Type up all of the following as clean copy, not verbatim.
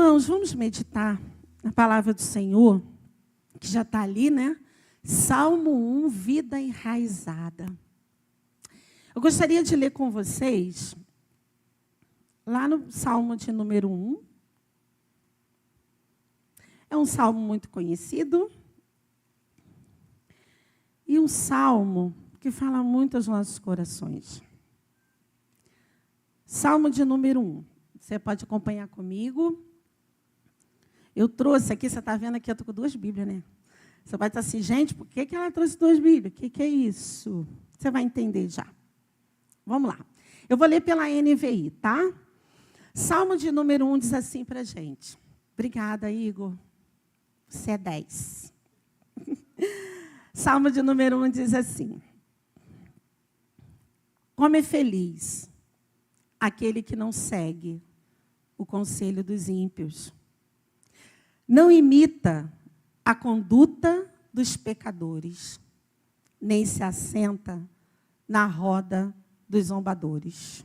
Irmãos, vamos meditar na palavra do Senhor, que já está ali, né? Salmo 1, vida enraizada. Eu gostaria de ler com vocês, lá no Salmo de número 1. É um salmo muito conhecido. E um salmo que fala muito aos nossos corações. Salmo de número 1. Você pode acompanhar comigo. Eu trouxe aqui, você está vendo aqui, eu estou com 2 Bíblias, né? Você vai estar assim, gente, por que ela trouxe 2 Bíblias? O que é isso? Você vai entender já. Vamos lá. Eu vou ler pela NVI, tá? Salmo de número 1 diz assim para a gente. Obrigada, Igor. Você é 10. Salmo de número 1 diz assim. Como é feliz aquele que não segue o conselho dos ímpios, não imita a conduta dos pecadores, nem se assenta na roda dos zombadores.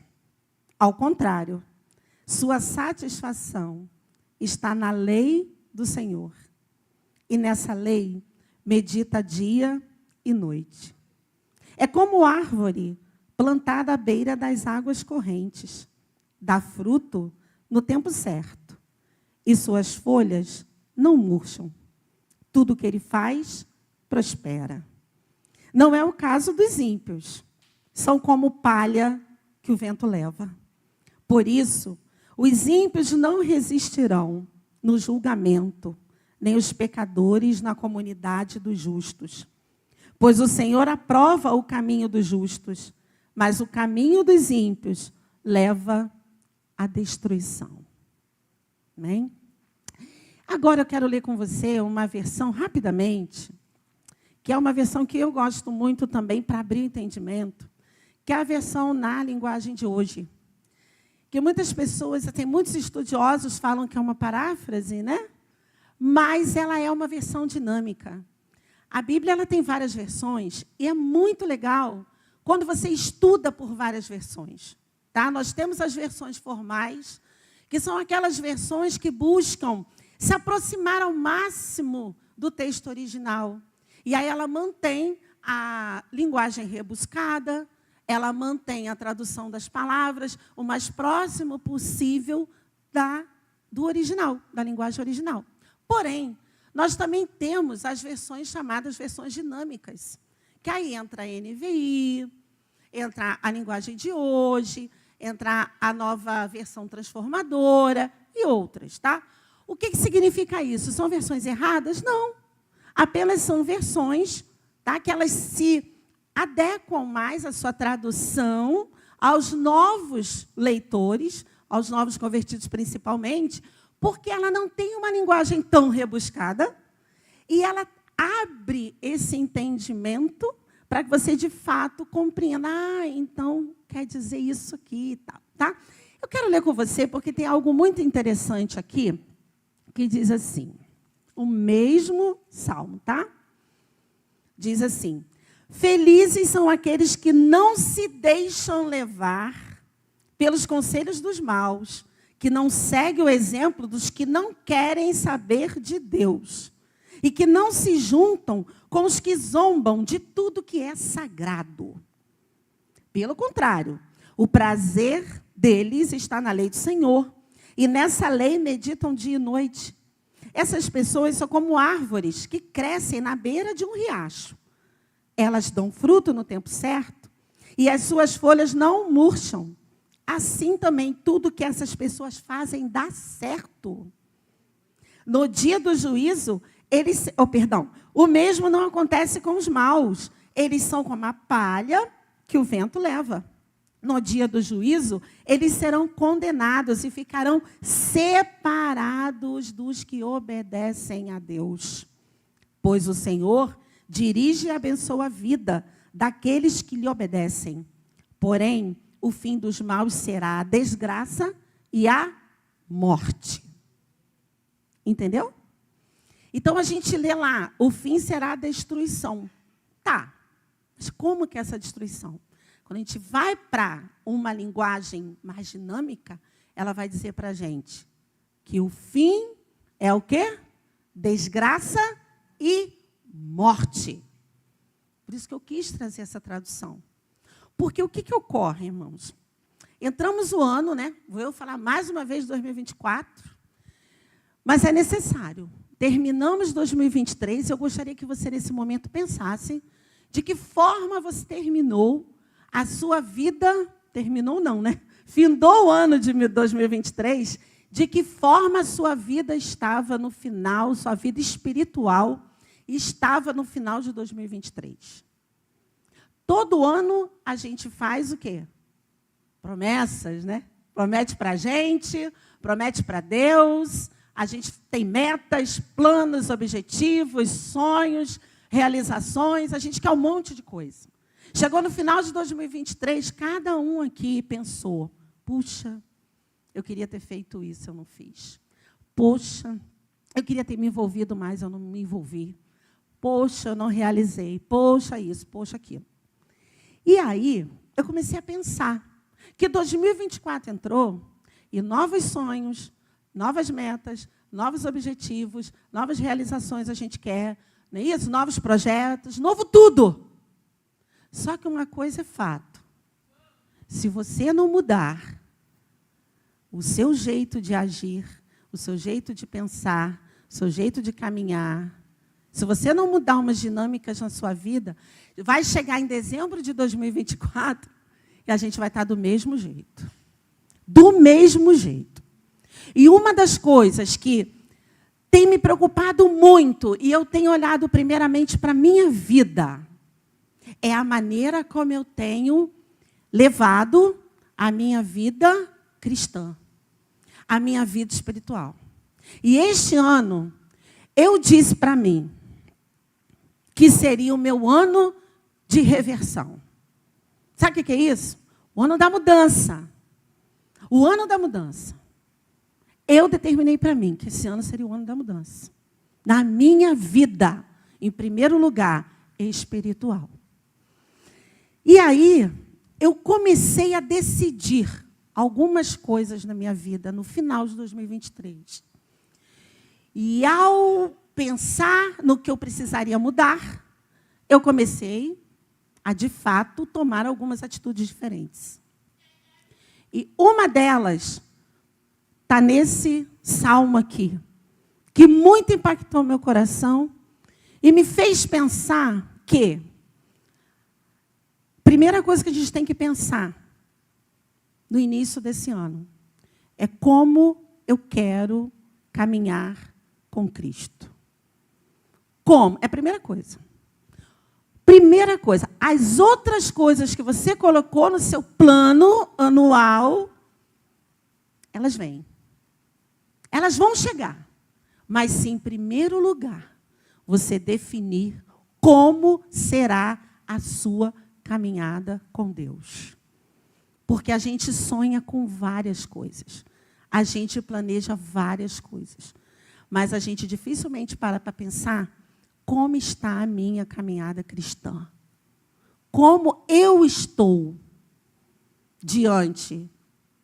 Ao contrário, sua satisfação está na lei do Senhor. E nessa lei medita dia e noite. É como árvore plantada à beira das águas correntes. Dá fruto no tempo certo. E suas folhas não murcham. Tudo que ele faz, prospera. Não é o caso dos ímpios. São como palha que o vento leva. Por isso, os ímpios não resistirão no julgamento, nem os pecadores na comunidade dos justos. Pois o Senhor aprova o caminho dos justos, mas o caminho dos ímpios leva à destruição. Amém? Agora eu quero ler com você uma versão, rapidamente, que é uma versão que eu gosto muito também para abrir o entendimento, que é a versão na linguagem de hoje. Que muitas pessoas, tem muitos estudiosos falam que é uma paráfrase, né? Mas ela é uma versão dinâmica. A Bíblia ela tem várias versões e é muito legal quando você estuda por várias versões. Tá? Nós temos as versões formais, que são aquelas versões que buscam se aproximar ao máximo do texto original. E aí ela mantém a linguagem rebuscada, ela mantém a tradução das palavras o mais próximo possível do original, da linguagem original. Porém, nós também temos as versões chamadas versões dinâmicas, que aí entra a NVI, entra a linguagem de hoje, entra a nova versão transformadora e outras, tá? O que significa isso? São versões erradas? Não. Apenas são versões, tá? Que elas se adequam mais à sua tradução, aos novos leitores, aos novos convertidos principalmente, porque ela não tem uma linguagem tão rebuscada e ela abre esse entendimento para que você, de fato, compreenda. Ah, então, quer dizer isso aqui e tal, tá? Eu quero ler com você, porque tem algo muito interessante aqui, que diz assim, o mesmo salmo, tá? Diz assim, felizes são aqueles que não se deixam levar pelos conselhos dos maus, que não seguem o exemplo dos que não querem saber de Deus e que não se juntam com os que zombam de tudo que é sagrado. Pelo contrário, o prazer deles está na lei do Senhor, e nessa lei meditam dia e noite. Essas pessoas são como árvores que crescem na beira de um riacho. Elas dão fruto no tempo certo, e as suas folhas não murcham. Assim também, tudo que essas pessoas fazem dá certo. No dia do juízo, o mesmo não acontece com os maus. Eles são como a palha que o vento leva. No dia do juízo, eles serão condenados e ficarão separados dos que obedecem a Deus. Pois o Senhor dirige e abençoa a vida daqueles que lhe obedecem. Porém, o fim dos maus será a desgraça e a morte. Entendeu? Então, a gente lê lá, o fim será a destruição. Tá, mas como que é essa destruição? Quando a gente vai para uma linguagem mais dinâmica, ela vai dizer para a gente, que o fim é o quê? Desgraça e morte. Por isso que eu quis trazer essa tradução. Porque o que ocorre, irmãos? Entramos o ano, né? Vou eu falar mais uma vez de 2024, mas é necessário. Terminamos 2023, eu gostaria que você, nesse momento, pensasse de que forma você terminou a sua vida, terminou não, né? Findou o ano de 2023, de que forma a sua vida estava no final, sua vida espiritual estava no final de 2023. Todo ano a gente faz o quê? Promessas, né? Promete para a gente, promete para Deus, a gente tem metas, planos, objetivos, sonhos, realizações, a gente quer um monte de coisa. Chegou no final de 2023, cada um aqui pensou, puxa, eu queria ter feito isso, eu não fiz. Poxa, eu queria ter me envolvido mais, eu não me envolvi. Poxa, eu não realizei. Poxa isso, poxa aquilo. E aí, eu comecei a pensar que 2024 entrou e novos sonhos, novas metas, novos objetivos, novas realizações a gente quer, não é isso? Novos projetos, novo tudo. Só que uma coisa é fato. Se você não mudar o seu jeito de agir, o seu jeito de pensar, o seu jeito de caminhar, se você não mudar umas dinâmicas na sua vida, vai chegar em dezembro de 2024 e a gente vai estar do mesmo jeito. Do mesmo jeito. E uma das coisas que tem me preocupado muito, e eu tenho olhado primeiramente para a minha vida, é a maneira como eu tenho levado a minha vida cristã, a minha vida espiritual. E este ano, eu disse para mim que seria o meu ano de reversão. Sabe o que é isso? O ano da mudança. O ano da mudança. Eu determinei para mim que esse ano seria o ano da mudança. Na minha vida, em primeiro lugar, espiritual. E aí, eu comecei a decidir algumas coisas na minha vida no final de 2023. E ao pensar no que eu precisaria mudar, eu comecei a, de fato, tomar algumas atitudes diferentes. E uma delas está nesse salmo aqui, que muito impactou meu coração e me fez pensar que, primeira coisa que a gente tem que pensar no início desse ano é como eu quero caminhar com Cristo. Como? É a primeira coisa. Primeira coisa. As outras coisas que você colocou no seu plano anual, elas vêm. Elas vão chegar. Mas, se em primeiro lugar, você definir como será a sua caminhada com Deus. Porque a gente sonha com várias coisas. A gente planeja várias coisas. Mas a gente dificilmente para pensar como está a minha caminhada cristã. Como eu estou diante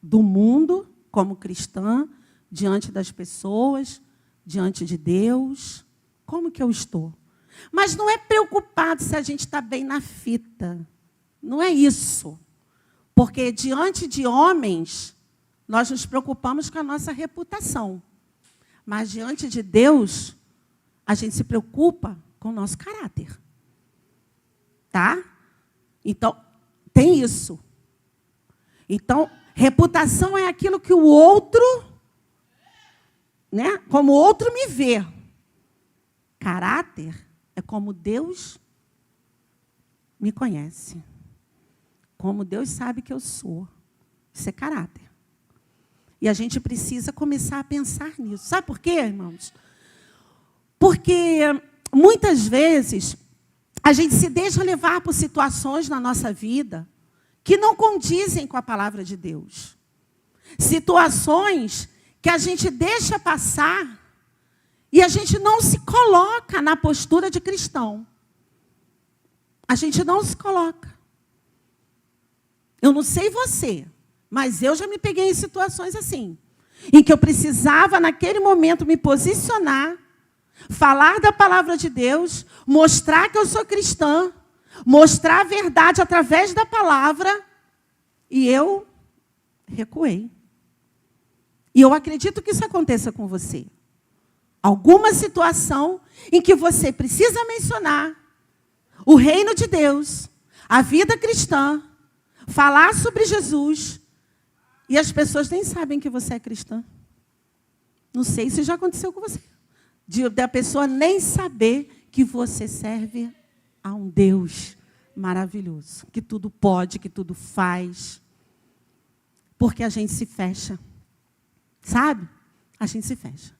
do mundo, como cristã, diante das pessoas, diante de Deus. Como que eu estou? Mas não é preocupado se a gente está bem na fita. Não é isso. Porque diante de homens, nós nos preocupamos com a nossa reputação. Mas diante de Deus, a gente se preocupa com o nosso caráter. Tá? Então, tem isso. Então, reputação é aquilo que o outro, né? Como o outro me vê. Caráter é como Deus me conhece. Como Deus sabe que eu sou. Isso é caráter. E a gente precisa começar a pensar nisso. Sabe por quê, irmãos? Porque muitas vezes a gente se deixa levar por situações na nossa vida que não condizem com a palavra de Deus. Situações que a gente deixa passar e a gente não se coloca na postura de cristão. A gente não se coloca. Eu não sei você, mas eu já me peguei em situações assim. em que eu precisava, naquele momento, me posicionar, falar da palavra de Deus, mostrar que eu sou cristã, mostrar a verdade através da palavra, e eu recuei. E eu acredito que isso aconteça com você. Alguma situação em que você precisa mencionar o reino de Deus, a vida cristã, falar sobre Jesus, e as pessoas nem sabem que você é cristã. Não sei se já aconteceu com você. Da pessoa nem saber que você serve a um Deus maravilhoso, que tudo pode, que tudo faz. Porque a gente se fecha. Sabe? A gente se fecha.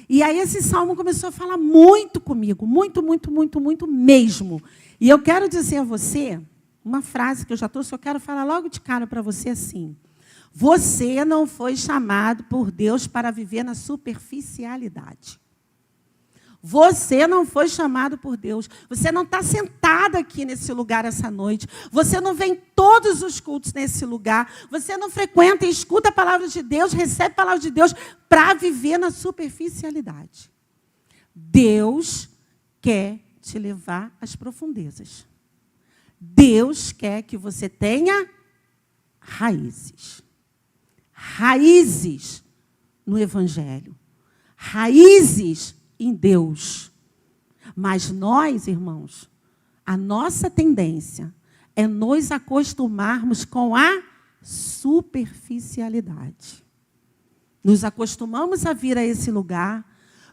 E aí esse salmo começou a falar muito comigo, muito, muito, muito, muito mesmo. E eu quero dizer a você, uma frase que eu já trouxe, eu quero falar logo de cara para você assim. Você não foi chamado por Deus para viver na superficialidade. Você não foi chamado por Deus. Você não está sentado aqui nesse lugar essa noite. Você não vem em todos os cultos nesse lugar. Você não frequenta e escuta a palavra de Deus, recebe a palavra de Deus para viver na superficialidade. Deus quer te levar às profundezas. Deus quer que você tenha raízes. Raízes no Evangelho. Raízes em Deus. Mas nós, irmãos, a nossa tendência é nos acostumarmos com a superficialidade. Nos acostumamos a vir a esse lugar,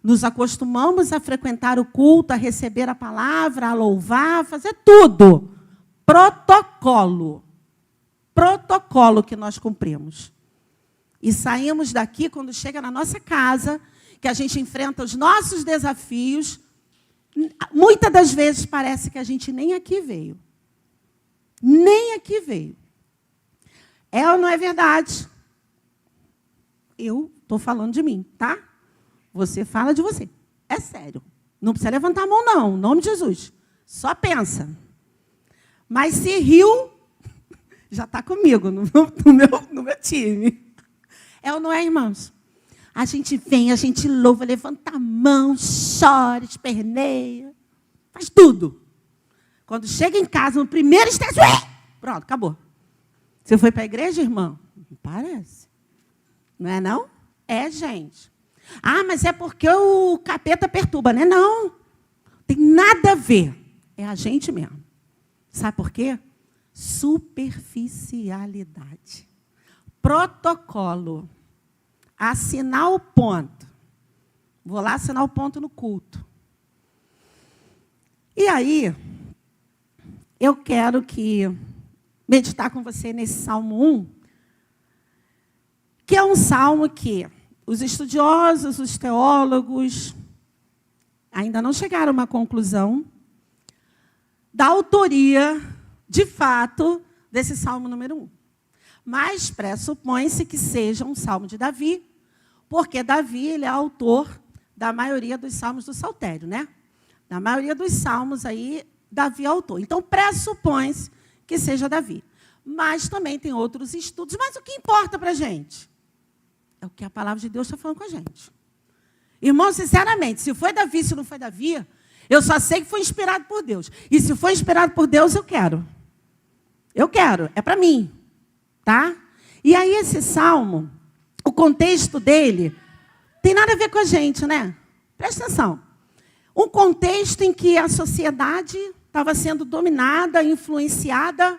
nos acostumamos a frequentar o culto, a receber a palavra, a louvar, a fazer tudo. Protocolo. Protocolo que nós cumprimos. E saímos daqui, quando chega na nossa casa, que a gente enfrenta os nossos desafios, muitas das vezes parece que a gente nem aqui veio. Nem aqui veio. É ou não é verdade? Eu estou falando de mim, tá? Você fala de você. É sério. Não precisa levantar a mão, não. Em nome de Jesus. Só pensa. Mas se riu, já está comigo, no meu time. É ou não é, irmãos? A gente vem, a gente louva, levanta a mão, chora, esperneia, faz tudo. Quando chega em casa, no primeiro instante, pronto, acabou. Você foi para a igreja, irmão? Não parece. Não é, não? É, gente. Ah, mas é porque o capeta perturba, né? Não. Tem nada a ver. É a gente mesmo. Sabe por quê? Superficialidade. Protocolo. Assinar o ponto. Vou lá assinar o ponto no culto. E aí, eu quero meditar com você nesse Salmo 1, que é um salmo que os estudiosos, os teólogos, ainda não chegaram a uma conclusão da autoria, de fato, desse Salmo número 1. Mas pressupõe-se que seja um salmo de Davi, porque Davi ele é autor da maioria dos salmos do Saltério, né? Da maioria dos salmos aí, Davi é autor. Então, pressupõe-se que seja Davi. Mas também tem outros estudos. Mas o que importa para a gente? É o que a palavra de Deus está falando com a gente. Irmão, sinceramente, se foi Davi, se não foi Davi, eu só sei que foi inspirado por Deus. E se foi inspirado por Deus, eu quero. Eu quero, é para mim. Tá? E aí esse salmo, o contexto dele, tem nada a ver com a gente, né? Presta atenção. Um contexto em que a sociedade estava sendo dominada, influenciada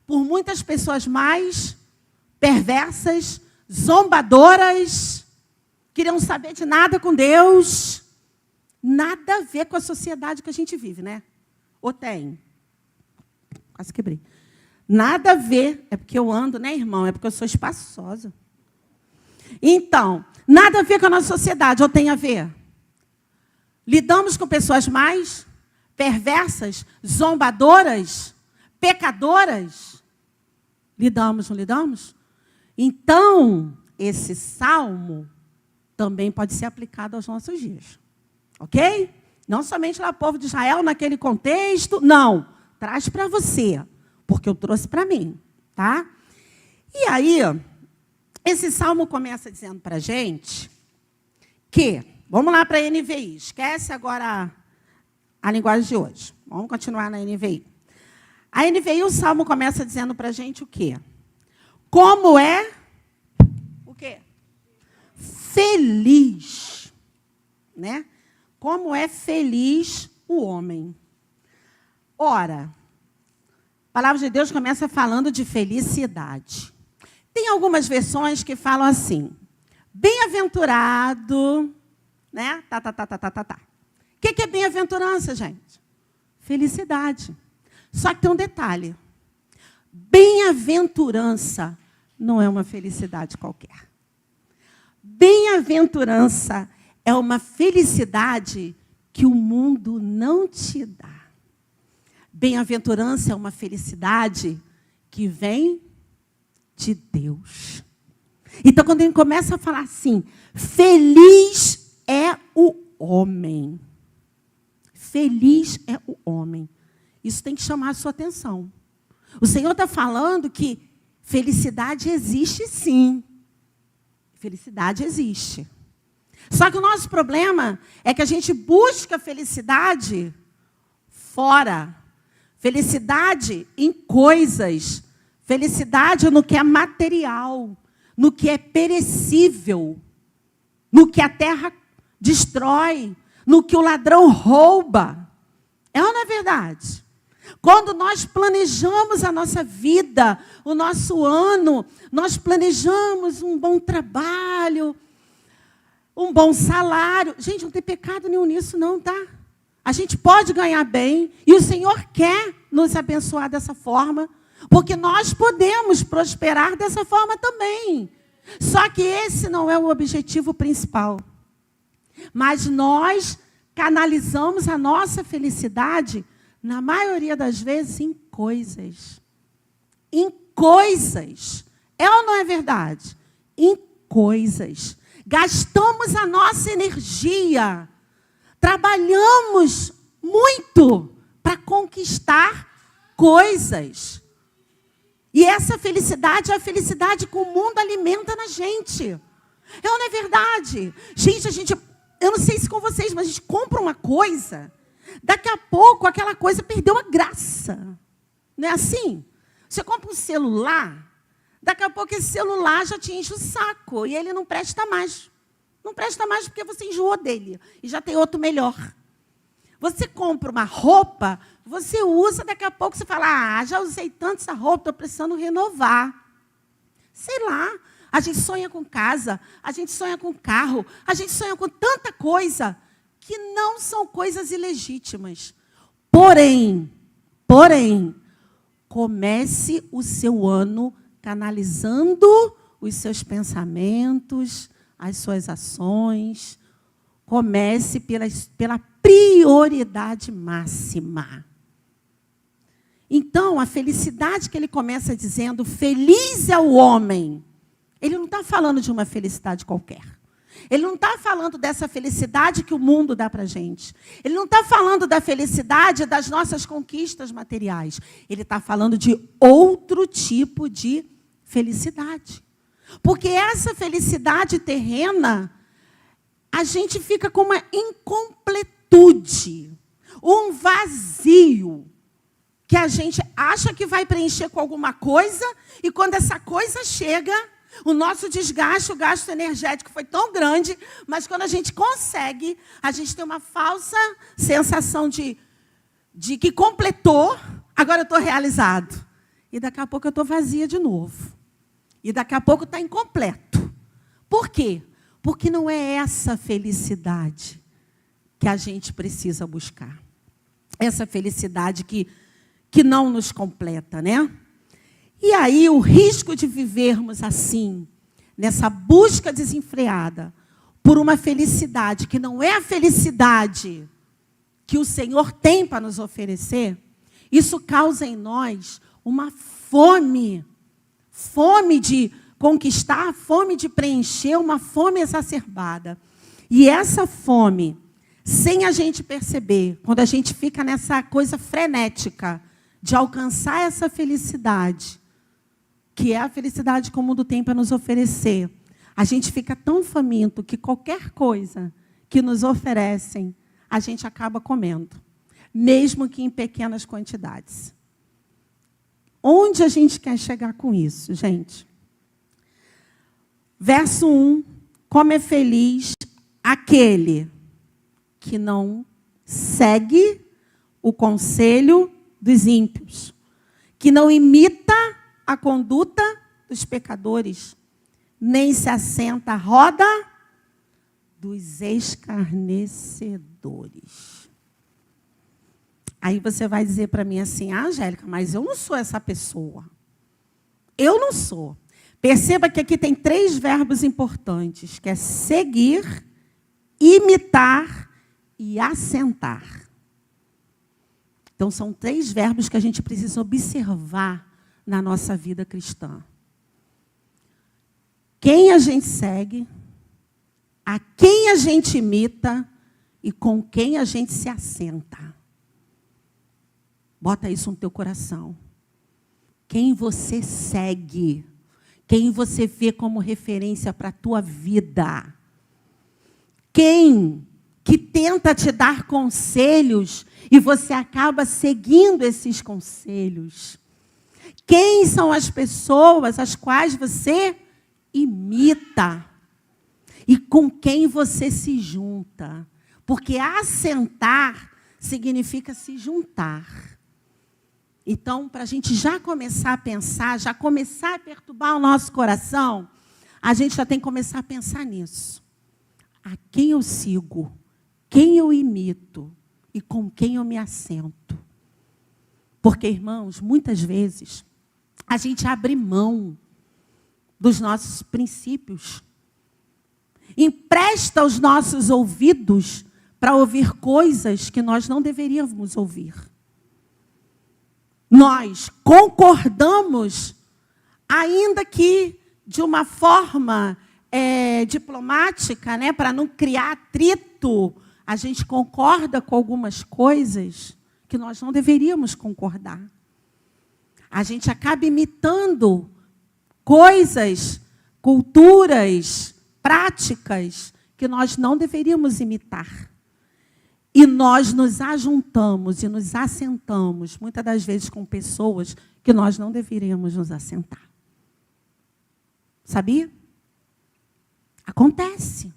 por muitas pessoas mais perversas, zombadoras, queriam saber de nada com Deus. Nada a ver com a sociedade que a gente vive, né? Ou tem? Quase quebrei. Nada a ver, é porque eu ando, né, irmão? É porque eu sou espaçosa. Então, nada a ver com a nossa sociedade, ou tem a ver? Lidamos com pessoas mais perversas, zombadoras, pecadoras? Lidamos, não lidamos? Então, esse salmo também pode ser aplicado aos nossos dias. Ok? Não somente lá o povo de Israel, naquele contexto, não. Traz para você. Porque eu trouxe para mim, tá? E aí, Esse salmo começa dizendo para a gente que, vamos lá para a NVI, esquece agora a linguagem de hoje. Vamos continuar na NVI. A NVI, o salmo começa dizendo para a gente o quê? Como é o quê? Feliz, né? Como é feliz o homem. Ora, a palavra de Deus começa falando de felicidade. Tem algumas versões que falam assim: bem-aventurado, né? O que é bem-aventurança, gente? Felicidade. Só que tem um detalhe. Bem-aventurança não é uma felicidade qualquer. Bem-aventurança é uma felicidade que o mundo não te dá. Bem-aventurança é uma felicidade que vem de Deus. Então, quando ele começa a falar assim, feliz é o homem. Feliz é o homem. Isso tem que chamar a sua atenção. O Senhor está falando que felicidade existe sim. Felicidade existe. Só que o nosso problema é que a gente busca felicidade fora. Felicidade em coisas. Felicidade no que é material. No que é perecível. No que a terra destrói. No que o ladrão rouba. É ou não é verdade? Quando nós planejamos a nossa vida, o nosso ano, nós planejamos um bom trabalho, um bom salário. Gente, não tem pecado nenhum nisso não, tá? A gente pode ganhar bem e o Senhor quer nos abençoar dessa forma, porque nós podemos prosperar dessa forma também. Só que esse não é o objetivo principal. Mas nós canalizamos a nossa felicidade, na maioria das vezes, em coisas. Em coisas. É ou não é verdade? Em coisas. Gastamos a nossa energia. Trabalhamos muito para conquistar coisas. E essa felicidade é a felicidade que o mundo alimenta na gente. É ou não é verdade? Gente, eu não sei se com vocês, mas a gente compra uma coisa, daqui a pouco aquela coisa perdeu a graça. Não é assim? Você compra um celular, daqui a pouco esse celular já te enche o saco e ele não presta mais. Não presta mais porque você enjoou dele e já tem outro melhor. Você compra uma roupa, você usa, daqui a pouco você fala, já usei tanto essa roupa, estou precisando renovar. Sei lá. A gente sonha com casa, a gente sonha com carro, a gente sonha com tanta coisa que não são coisas ilegítimas. Porém, comece o seu ano canalizando os seus pensamentos, as suas ações. Comece pela prioridade máxima. Então, a felicidade que ele começa dizendo, feliz é o homem. Ele não está falando de uma felicidade qualquer. Ele não está falando dessa felicidade que o mundo dá para a gente. Ele não está falando da felicidade das nossas conquistas materiais. Ele está falando de outro tipo de felicidade. Porque essa felicidade terrena, a gente fica com uma incompletude, um vazio, que a gente acha que vai preencher com alguma coisa, e quando essa coisa chega, o nosso desgaste, o gasto energético foi tão grande, mas quando a gente consegue, a gente tem uma falsa sensação de que completou, agora eu estou realizado. E daqui a pouco eu estou vazia de novo. E daqui a pouco está incompleto. Por quê? Porque não é essa felicidade que a gente precisa buscar. Essa felicidade que não nos completa, né? E aí, o risco de vivermos assim, nessa busca desenfreada, por uma felicidade que não é a felicidade que o Senhor tem para nos oferecer, isso causa em nós uma fome de conquistar, fome de preencher, uma fome exacerbada. E essa fome, sem a gente perceber, quando a gente fica nessa coisa frenética de alcançar essa felicidade, que é a felicidade que o mundo tem para nos oferecer, a gente fica tão faminto que qualquer coisa que nos oferecem, a gente acaba comendo, mesmo que em pequenas quantidades. Onde a gente quer chegar com isso, gente? Verso 1, como é feliz aquele que não segue o conselho dos ímpios, que não imita a conduta dos pecadores, nem se assenta à roda dos escarnecedores. Aí você vai dizer para mim assim, Angélica, mas eu não sou essa pessoa. Eu não sou. Perceba que aqui tem 3 verbos importantes, que é seguir, imitar e assentar. Então, são 3 verbos que a gente precisa observar na nossa vida cristã. Quem a gente segue, a quem a gente imita e com quem a gente se assenta. Bota isso no teu coração. Quem você segue, quem você vê como referência para a tua vida. Quem que tenta te dar conselhos e você acaba seguindo esses conselhos. Quem são as pessoas as quais você imita e com quem você se junta. Porque assentar significa se juntar. Então, para a gente já começar a pensar, já começar a perturbar o nosso coração, a gente já tem que começar a pensar nisso. A quem eu sigo, quem eu imito e com quem eu me assento. Porque, irmãos, muitas vezes, a gente abre mão dos nossos princípios. Empresta os nossos ouvidos para ouvir coisas que nós não deveríamos ouvir. Nós concordamos, ainda que de uma forma diplomática, né, para não criar atrito, a gente concorda com algumas coisas que nós não deveríamos concordar. A gente acaba imitando coisas, culturas, práticas que nós não deveríamos imitar. E nós nos ajuntamos e nos assentamos, muitas das vezes com pessoas que nós não deveríamos nos assentar. Sabia? Acontece.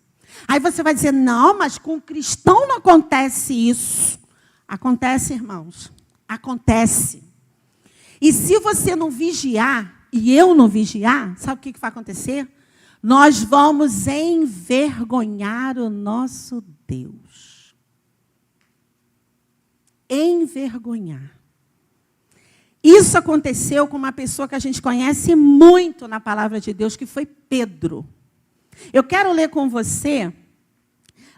Aí você vai dizer, não, mas com cristão não acontece isso. Acontece, irmãos. Acontece. E se você não vigiar, e eu não vigiar, sabe o que vai acontecer? Nós vamos envergonhar o nosso Deus. Envergonhar. Isso aconteceu com uma pessoa que a gente conhece muito na palavra de Deus, que foi Pedro. Eu quero ler com você,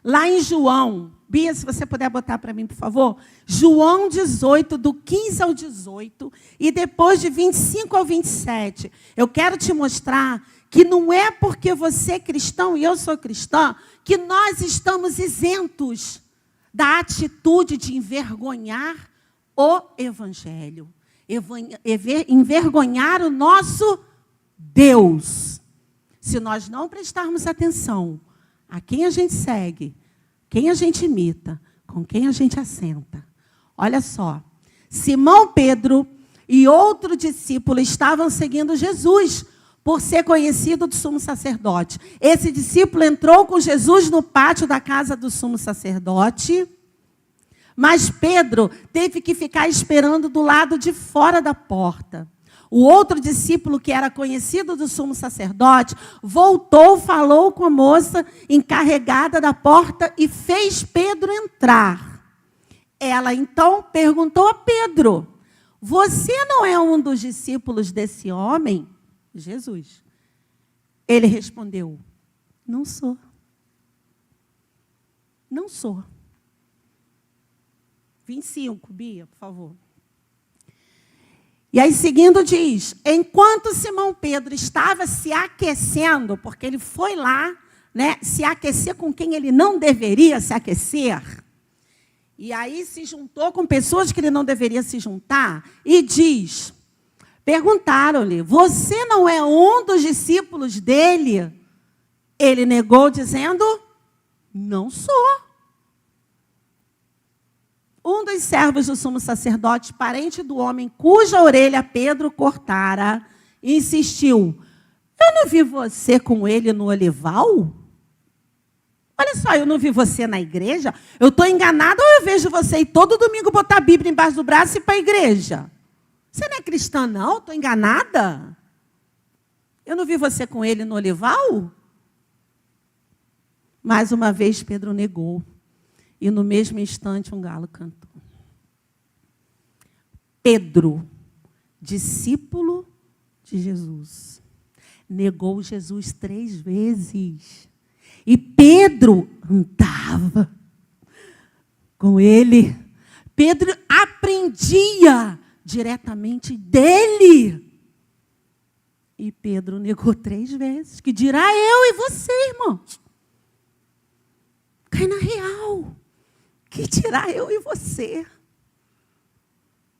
lá em João, Bia, se você puder botar para mim, por favor, João 18, do 15 ao 18, e depois de 25 ao 27. Eu quero te mostrar que não é porque você é cristão e eu sou cristã, que nós estamos isentos da atitude de envergonhar o Evangelho. Envergonhar o nosso Deus. Se nós não prestarmos atenção a quem a gente segue, quem a gente imita, com quem a gente assenta. Olha só, Simão Pedro e outro discípulo estavam seguindo Jesus, por ser conhecido do sumo sacerdote. Esse discípulo entrou com Jesus no pátio da casa do sumo sacerdote, mas Pedro teve que ficar esperando do lado de fora da porta. O outro discípulo, que era conhecido do sumo sacerdote, voltou, falou com a moça encarregada da porta e fez Pedro entrar. Ela então perguntou a Pedro, você não é um dos discípulos desse homem? Jesus. Ele respondeu, não sou. Não sou. 25, Bia, por favor. E aí, seguindo, diz, enquanto Simão Pedro estava se aquecendo, porque ele foi lá, né, se aquecer com quem ele não deveria se aquecer, e aí se juntou com pessoas que ele não deveria se juntar, e diz, Perguntaram-lhe: você não é um dos discípulos dele? Ele negou, dizendo: não sou. Um dos servos do sumo sacerdote, parente do homem cuja orelha Pedro cortara, insistiu: eu não vi você com ele no olival? Olha só, eu não vi você na igreja? Eu estou enganada ou eu vejo você ir todo domingo botar a Bíblia embaixo do braço e ir para a igreja? Você não é cristã, não? Estou enganada? Eu não vi você com ele no olival? Mais uma vez Pedro negou. E no mesmo instante um galo cantou. Pedro, discípulo de Jesus, negou Jesus 3 vezes. E Pedro andava com ele. Pedro aprendia diretamente dele. E Pedro negou 3 vezes. Que dirá eu e você, irmãos? Cai na real. Que dirá eu e você?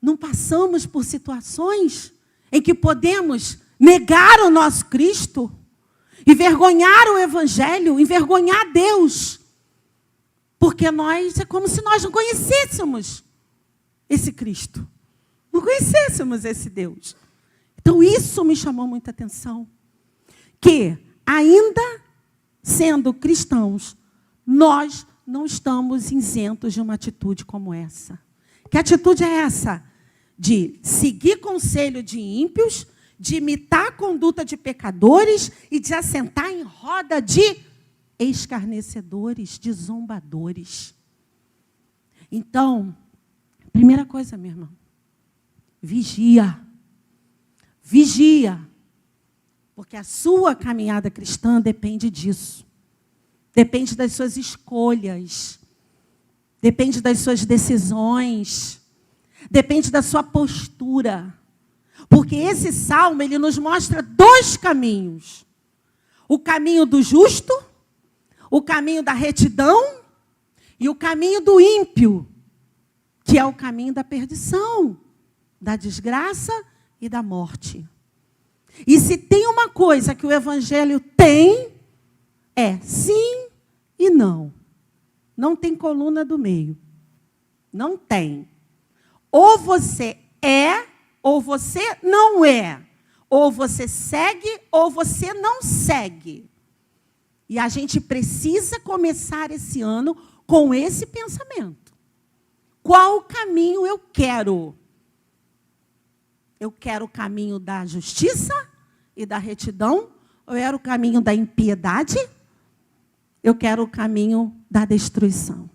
Não passamos por situações em que podemos negar o nosso Cristo, envergonhar o Evangelho, envergonhar Deus, porque é como se nós não conhecêssemos esse Cristo, não conhecêssemos esse Deus. Então isso me chamou muita atenção, que ainda sendo cristãos, nós não estamos isentos de uma atitude como essa. Que atitude é essa? De seguir conselho de ímpios, de imitar a conduta de pecadores e de assentar em roda de escarnecedores, de zombadores. Então, primeira coisa, meu irmão, vigia. Vigia. Porque a sua caminhada cristã depende disso. Depende das suas escolhas. Depende das suas decisões. Depende da sua postura. Porque esse salmo, ele nos mostra 2 caminhos. O caminho do justo, o caminho da retidão e o caminho do ímpio, que é o caminho da perdição, da desgraça e da morte. E se tem uma coisa que o Evangelho tem, é sim e não. Não tem coluna do meio. Não tem. Ou você é, ou você não é. Ou você segue, ou você não segue. E a gente precisa começar esse ano com esse pensamento. Qual caminho eu quero? Eu quero o caminho da justiça e da retidão? Ou eu quero o caminho da impiedade? Eu quero o caminho da destruição.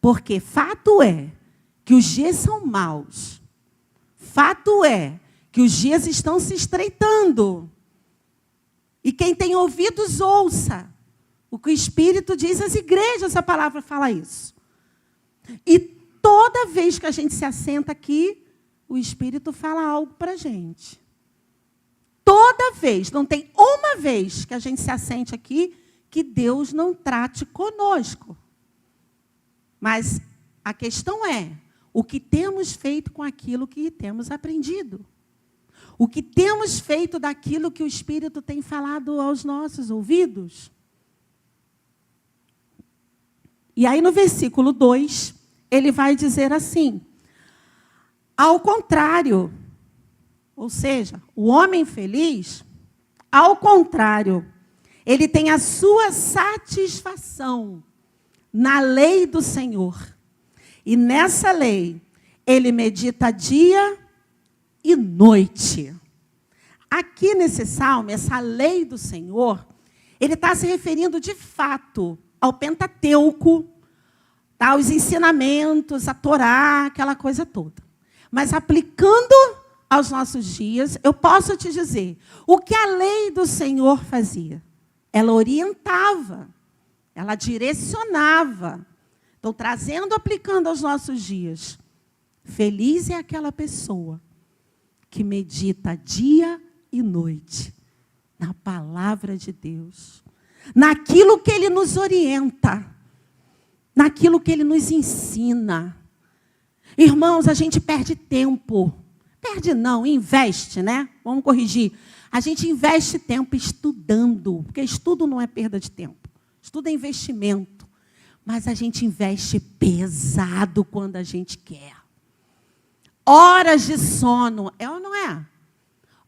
Porque fato é que os dias são maus. Fato é que os dias estão se estreitando. E quem tem ouvidos, ouça o que o Espírito diz às igrejas, a palavra fala isso. E toda vez que a gente se assenta aqui, o Espírito fala algo para a gente. Toda vez, não tem uma vez que a gente se assente aqui que Deus não trate conosco. Mas a questão é, o que temos feito com aquilo que temos aprendido? O que temos feito daquilo que o Espírito tem falado aos nossos ouvidos? E aí no versículo 2, ele vai dizer assim: ao contrário, ou seja, o homem feliz, ao contrário, ele tem a sua satisfação na lei do Senhor. E nessa lei, ele medita dia e noite. Aqui nesse salmo, essa lei do Senhor, ele está se referindo de fato ao Pentateuco, aos ensinamentos, a Torá, aquela coisa toda. Mas aplicando aos nossos dias, eu posso te dizer, o que a lei do Senhor fazia? Ela orientava, ela direcionava. Então, trazendo, aplicando aos nossos dias. Feliz é aquela pessoa que medita dia e noite na palavra de Deus, naquilo que Ele nos orienta, naquilo que Ele nos ensina. Irmãos, a gente perde tempo Perde não, investe, né? Vamos corrigir. A gente investe tempo estudando, porque estudo não é perda de tempo. Estudo é investimento. Mas a gente investe pesado quando a gente quer. Horas de sono, é ou não é?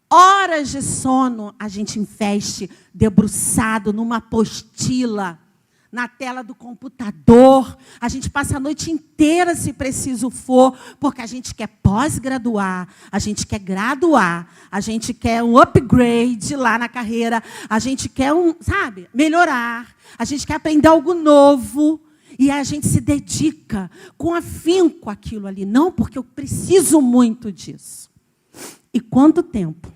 Horas de sono a gente investe debruçado numa apostila, na tela do computador. A gente passa a noite inteira, se preciso for, porque a gente quer pós-graduar, a gente quer graduar, a gente quer um upgrade lá na carreira, a gente quer melhorar, a gente quer aprender algo novo. E a gente se dedica com afinco àquilo ali. Não, porque eu preciso muito disso. E quanto tempo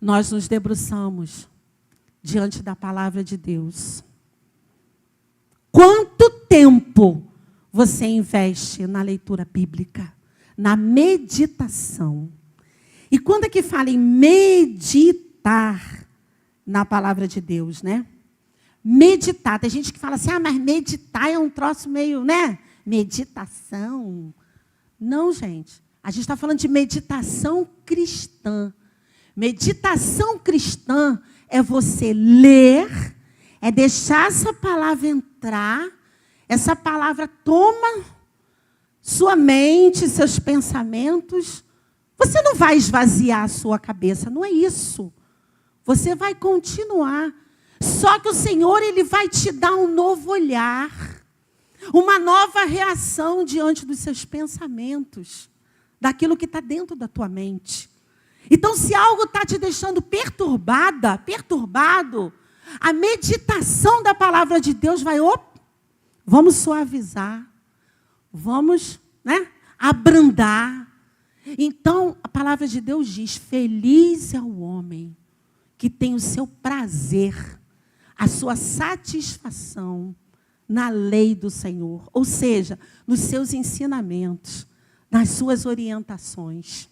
nós nos debruçamos diante da palavra de Deus? Quanto tempo você investe na leitura bíblica, na meditação? E quando é que fala em meditar na palavra de Deus, né? Meditar. Tem gente que fala assim, mas meditar é um troço meio, né? Meditação. Não, gente. A gente está falando de meditação cristã. Meditação cristã é você ler, é deixar essa palavra entrar, essa palavra toma sua mente, seus pensamentos. Você não vai esvaziar a sua cabeça, não é isso. Você vai continuar. Só que o Senhor, Ele vai te dar um novo olhar, uma nova reação diante dos seus pensamentos, daquilo que está dentro da tua mente. Então, se algo está te deixando perturbado, a meditação da palavra de Deus vai, vamos suavizar, vamos, abrandar. Então, a palavra de Deus diz, feliz é o homem que tem o seu prazer, a sua satisfação na lei do Senhor, ou seja, nos seus ensinamentos, nas suas orientações.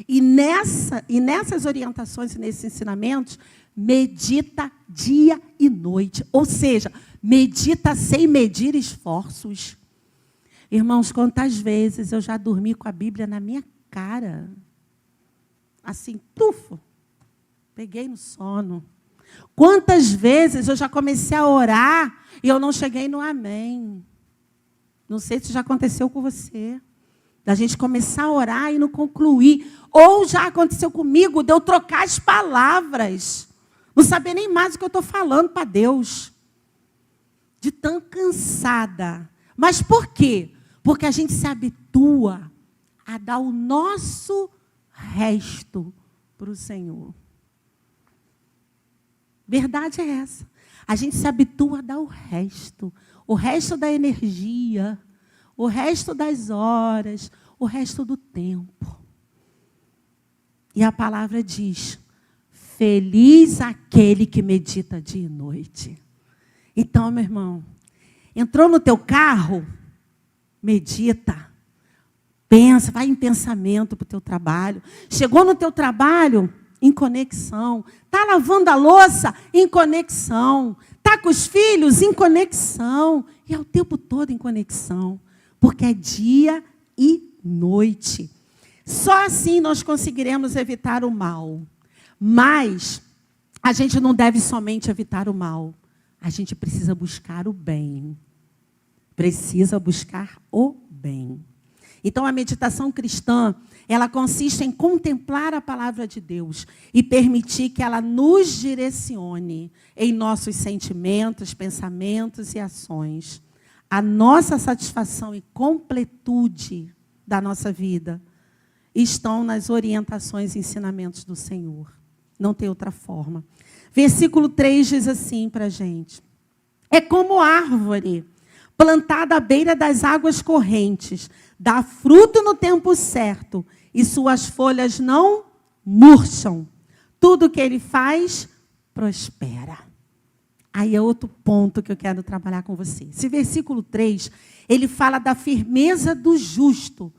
E nessas orientações e nesses ensinamentos, medita dia e noite, ou seja, medita sem medir esforços. Irmãos, quantas vezes eu já dormi com a Bíblia na minha cara, assim, peguei no sono. Quantas vezes eu já comecei a orar e eu não cheguei no amém. Não sei se já aconteceu com você. Da gente começar a orar e não concluir. Ou já aconteceu comigo de eu trocar as palavras. Não saber nem mais o que eu estou falando para Deus. De tão cansada. Mas por quê? Porque a gente se habitua a dar o nosso resto para o Senhor. Verdade é essa. A gente se habitua a dar o resto da energia, o resto das horas, o resto do tempo. E a palavra diz, feliz aquele que medita dia e noite. Então, meu irmão, entrou no teu carro, medita, pensa, vai em pensamento para o teu trabalho. Chegou no teu trabalho, em conexão. Está lavando a louça? Em conexão. Está com os filhos? Em conexão. E é o tempo todo em conexão. Porque é dia e noite. Só assim nós conseguiremos evitar o mal. Mas a gente não deve somente evitar o mal. A gente precisa buscar o bem. Precisa buscar o bem. Então, a meditação cristã, ela consiste em contemplar a palavra de Deus e permitir que ela nos direcione em nossos sentimentos, pensamentos e ações. A nossa satisfação e completude da nossa vida estão nas orientações e ensinamentos do Senhor. Não tem outra forma. Versículo 3 diz assim para a gente. É como árvore plantada à beira das águas correntes, dá fruto no tempo certo, e suas folhas não murcham. Tudo que ele faz, prospera. Aí é outro ponto que eu quero trabalhar com você. Esse versículo 3, ele fala da firmeza do justo,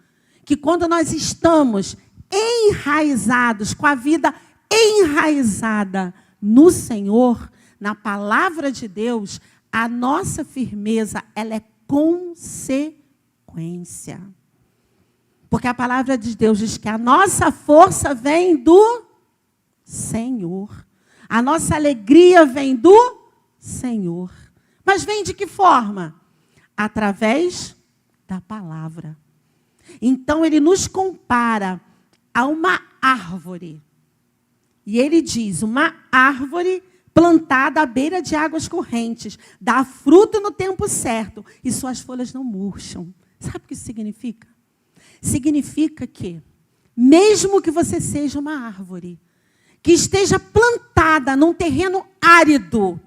que quando nós estamos enraizados, com a vida enraizada no Senhor, na palavra de Deus, a nossa firmeza, ela é consequência. Porque a palavra de Deus diz que a nossa força vem do Senhor. A nossa alegria vem do Senhor. Mas vem de que forma? Através da palavra. Então, ele nos compara a uma árvore. E ele diz, uma árvore plantada à beira de águas correntes, dá fruto no tempo certo, e suas folhas não murcham. Sabe o que isso significa? Significa que, mesmo que você seja uma árvore, que esteja plantada num terreno árido,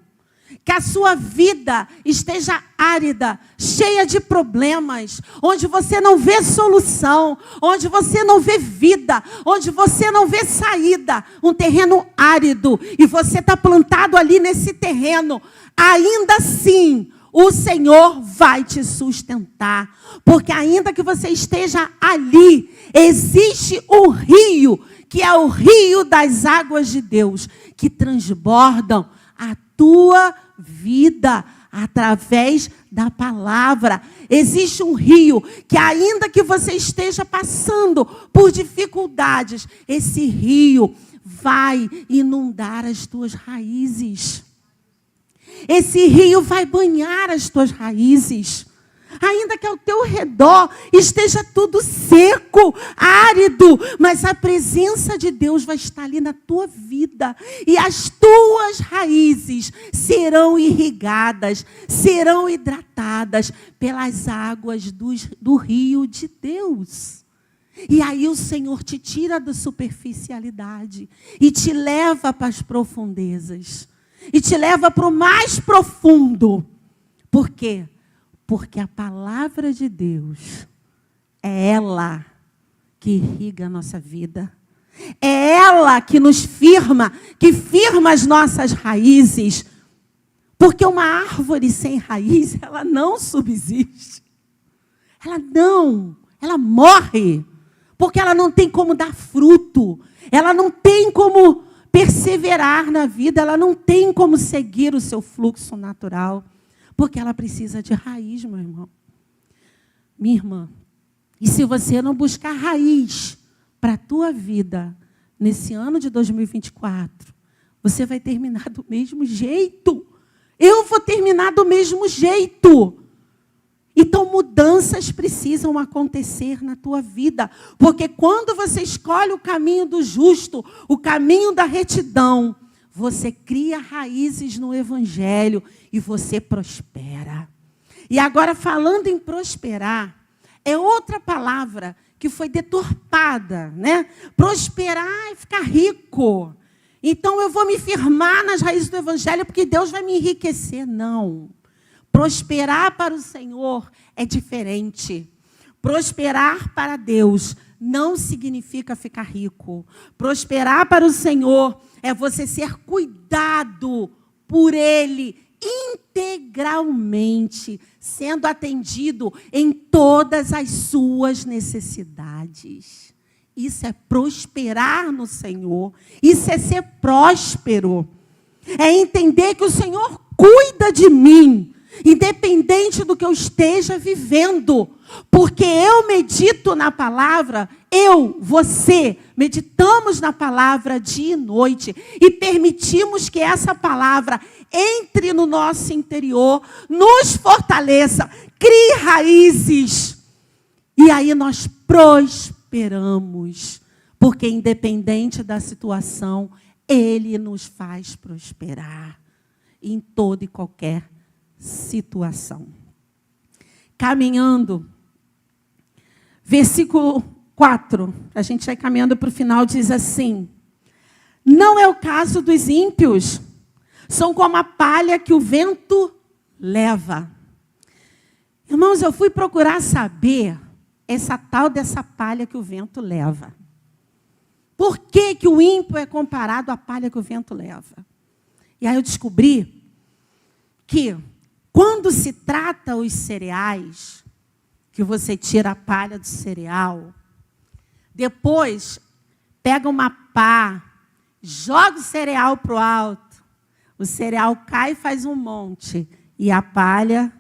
que a sua vida esteja árida, cheia de problemas, onde você não vê solução, onde você não vê vida, onde você não vê saída, um terreno árido, e você está plantado ali nesse terreno, ainda assim, o Senhor vai te sustentar, porque ainda que você esteja ali, existe um rio, que é o rio das águas de Deus, que transbordam a tua vida através da palavra. Existe um rio que, ainda que você esteja passando por dificuldades, esse rio vai inundar as tuas raízes. Esse rio vai banhar as tuas raízes. Ainda que ao teu redor esteja tudo seco, árido, mas a presença de Deus vai estar ali na tua vida. E as tuas raízes serão irrigadas, serão hidratadas pelas águas do rio de Deus. E aí o Senhor te tira da superficialidade e te leva para as profundezas. E te leva para o mais profundo. Por quê? Porque a palavra de Deus é ela que irriga a nossa vida. É ela que nos firma, que firma as nossas raízes. Porque uma árvore sem raiz, ela não subsiste. Ela morre. Porque ela não tem como dar fruto. Ela não tem como perseverar na vida. Ela não tem como seguir o seu fluxo natural. Porque ela precisa de raiz, meu irmão. Minha irmã. E se você não buscar raiz para a tua vida, nesse ano de 2024, você vai terminar do mesmo jeito. Eu vou terminar do mesmo jeito. Então, mudanças precisam acontecer na tua vida. Porque quando você escolhe o caminho do justo, o caminho da retidão, você cria raízes no Evangelho e você prospera. E agora, falando em prosperar, é outra palavra que foi deturpada, né? Prosperar é ficar rico. Então, eu vou me firmar nas raízes do Evangelho porque Deus vai me enriquecer. Não. Prosperar para o Senhor é diferente. Prosperar para Deus não significa ficar rico. Prosperar para o Senhor é você ser cuidado por Ele integralmente, sendo atendido em todas as suas necessidades. Isso é prosperar no Senhor. Isso é ser próspero. É entender que o Senhor cuida de mim, independente do que eu esteja vivendo. Porque eu medito na palavra, você, meditamos na palavra dia e noite. E permitimos que essa palavra entre no nosso interior, nos fortaleça, crie raízes. E aí nós prosperamos. Porque independente da situação, Ele nos faz prosperar. Em toda e qualquer situação. Caminhando. Versículo 4, a gente vai caminhando para o final, diz assim: não é o caso dos ímpios, são como a palha que o vento leva. Irmãos, eu fui procurar saber essa tal dessa palha que o vento leva. Por que que o ímpio é comparado à palha que o vento leva? E aí eu descobri que quando se trata os cereais, que você tira a palha do cereal, depois pega uma pá, joga o cereal para o alto, o cereal cai e faz um monte, e a palha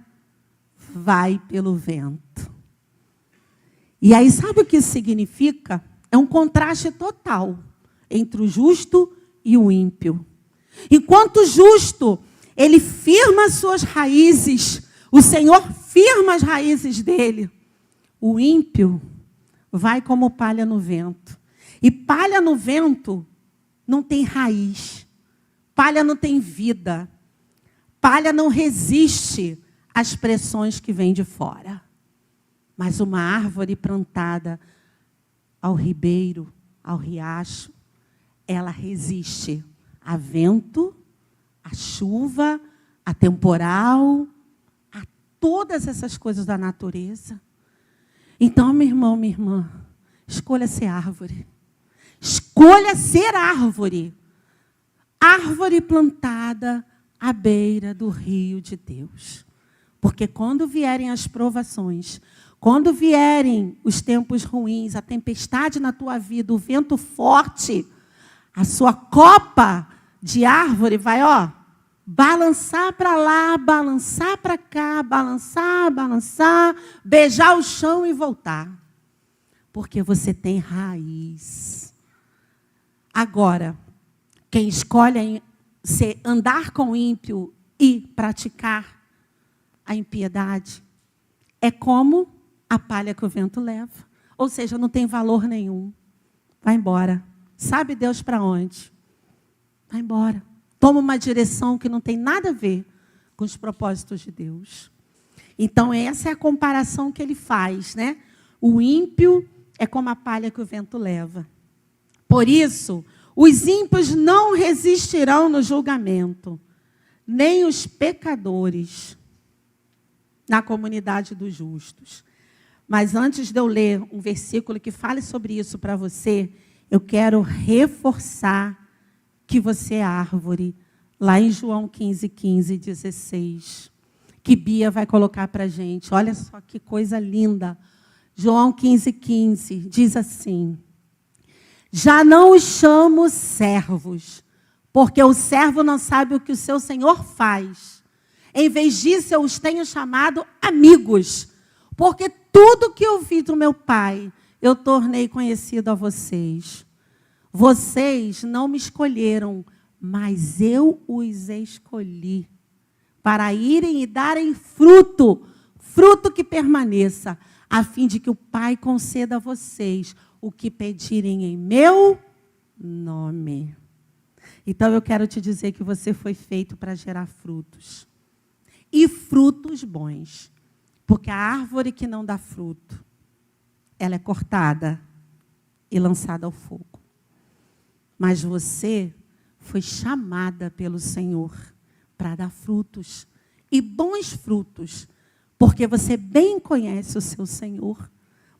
vai pelo vento. E aí, sabe o que isso significa? É um contraste total entre o justo e o ímpio. Enquanto o justo, ele firma as suas raízes, o Senhor firma as raízes dele. O ímpio vai como palha no vento. E palha no vento não tem raiz. Palha não tem vida. Palha não resiste às pressões que vêm de fora. Mas uma árvore plantada ao ribeiro, ao riacho, ela resiste a vento, a chuva, a temporal, a todas essas coisas da natureza. Então, meu irmão, minha irmã, escolha ser árvore. Escolha ser árvore. Árvore plantada à beira do rio de Deus. Porque quando vierem as provações, quando vierem os tempos ruins, a tempestade na tua vida, o vento forte, a sua copa de árvore vai, balançar para lá, balançar para cá, balançar, balançar, beijar o chão e voltar. Porque você tem raiz. Agora, quem escolhe andar com o ímpio e praticar a impiedade é como a palha que o vento leva. Ou seja, não tem valor nenhum. Vai embora. Sabe Deus para onde? Vai embora. Toma uma direção que não tem nada a ver com os propósitos de Deus. Então, essa é a comparação que ele faz, né? O ímpio é como a palha que o vento leva. Por isso, os ímpios não resistirão no julgamento, nem os pecadores na comunidade dos justos. Mas antes de eu ler um versículo que fale sobre isso para você, eu quero reforçar que você é árvore, lá em João 15, 16, que Bia vai colocar para a gente. Olha só que coisa linda. João 15, diz assim: já não os chamo servos, porque o servo não sabe o que o seu senhor faz. Em vez disso, eu os tenho chamado amigos, porque tudo que ouvi do meu Pai, eu tornei conhecido a vocês. Vocês não me escolheram, mas eu os escolhi para irem e darem fruto, fruto que permaneça, a fim de que o Pai conceda a vocês o que pedirem em meu nome. Então eu quero te dizer que você foi feito para gerar frutos. E frutos bons. Porque a árvore que não dá fruto, ela é cortada e lançada ao fogo. Mas você foi chamada pelo Senhor para dar frutos. E bons frutos. Porque você bem conhece o seu Senhor.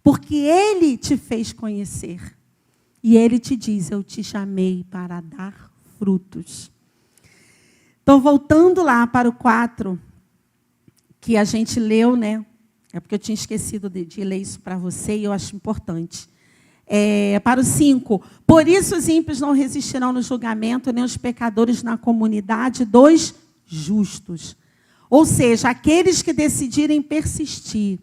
Porque Ele te fez conhecer. E Ele te diz, eu te chamei para dar frutos. Então, voltando lá para o 4, que a gente leu, né? É porque eu tinha esquecido de ler isso para você e eu acho importante. Para o 5, por isso os ímpios não resistirão no julgamento, nem os pecadores na comunidade dos justos. Ou seja, aqueles que decidirem persistir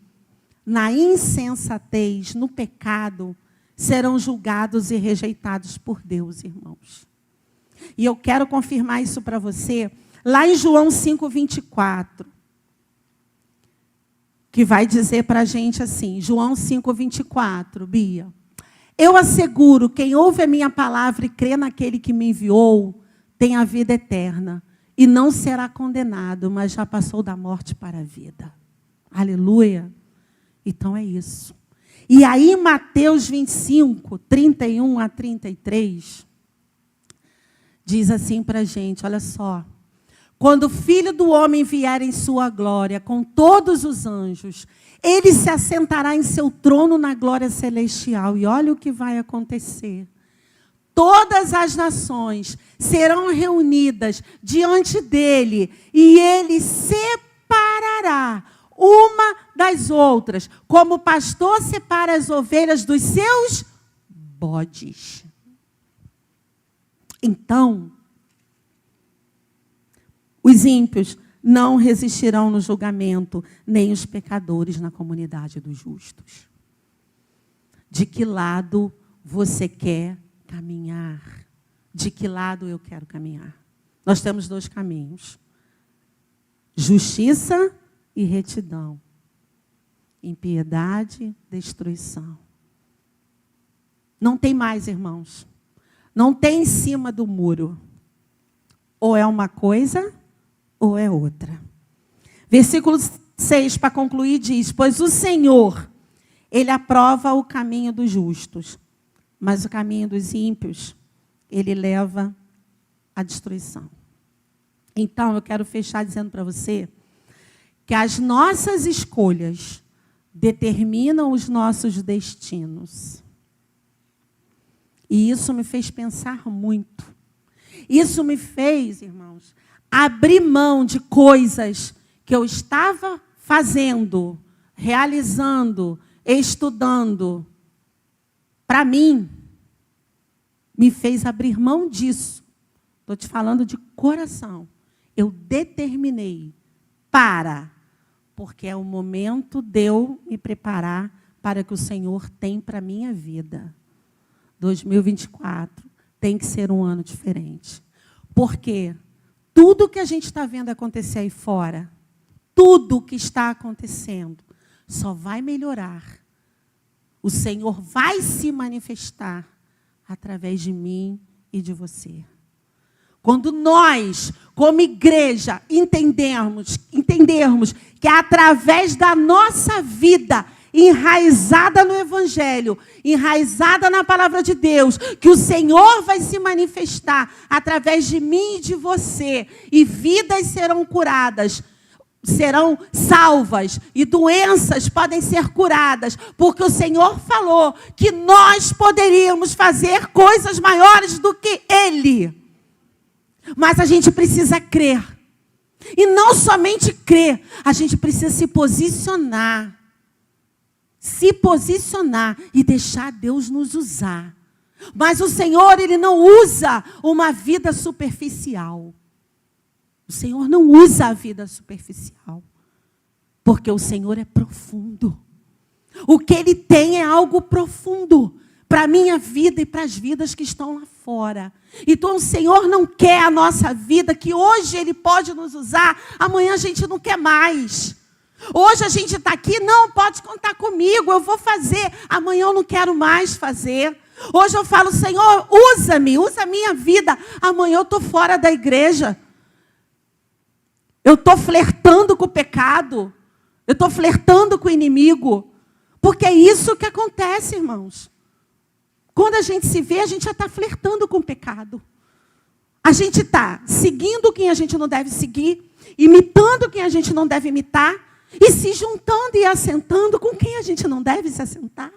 na insensatez, no pecado, serão julgados e rejeitados por Deus, irmãos. E eu quero confirmar isso para você, lá em João 5:24, que vai dizer para a gente assim, João 5:24, Bia. Eu asseguro, quem ouve a minha palavra e crê naquele que me enviou, tem a vida eterna. E não será condenado, mas já passou da morte para a vida. Aleluia. Então é isso. E aí em Mateus 25, 31 a 33, diz assim para a gente, olha só. Quando o Filho do Homem vier em sua glória, com todos os anjos, ele se assentará em seu trono na glória celestial. E olha o que vai acontecer. Todas as nações serão reunidas diante dele, e ele separará uma das outras, como o pastor separa as ovelhas dos seus bodes. Então, os ímpios não resistirão no julgamento, nem os pecadores na comunidade dos justos. de que lado você quer caminhar. De que lado eu quero caminhar. Nós temos 2 caminhos. Justiça e retidão. Impiedade, destruição. Não tem mais, irmãos. Não tem em cima do muro. Ou é uma coisa, ou é outra. Versículo 6, para concluir, diz: pois o Senhor, Ele aprova o caminho dos justos, mas o caminho dos ímpios, Ele leva à destruição. Então, eu quero fechar dizendo para você que as nossas escolhas determinam os nossos destinos. E isso me fez pensar muito. Isso me fez, irmãos, abrir mão de coisas que eu estava fazendo, realizando, estudando. Para mim, me fez abrir mão disso. Estou te falando de coração. Eu determinei porque é o momento de eu me preparar para o que o Senhor tem para a minha vida. 2024 tem que ser um ano diferente. Porque tudo que a gente está vendo acontecer aí fora, tudo que está acontecendo, só vai melhorar. O Senhor vai se manifestar através de mim e de você. Quando nós, como igreja, entendermos que é através da nossa vida, enraizada no Evangelho, enraizada na palavra de Deus, que o Senhor vai se manifestar através de mim e de você, e vidas serão curadas, serão salvas, e doenças podem ser curadas, porque o Senhor falou que nós poderíamos fazer coisas maiores do que Ele. Mas a gente precisa crer. E não somente crer, a gente precisa se posicionar. Se posicionar e deixar Deus nos usar. Mas o Senhor, Ele não usa uma vida superficial. O Senhor não usa a vida superficial. Porque o Senhor é profundo. O que Ele tem é algo profundo para a minha vida e para as vidas que estão lá fora. Então o Senhor não quer a nossa vida, que hoje Ele pode nos usar, amanhã a gente não quer mais. Hoje a gente está aqui, não, pode contar comigo, eu vou fazer, amanhã eu não quero mais fazer. Hoje eu falo, Senhor, usa-me, usa a minha vida, amanhã eu estou fora da igreja. Eu estou flertando com o pecado, eu estou flertando com o inimigo, porque é isso que acontece, irmãos. Quando a gente se vê, a gente já está flertando com o pecado. A gente está seguindo quem a gente não deve seguir, imitando quem a gente não deve imitar, e se juntando e assentando com quem a gente não deve se assentar.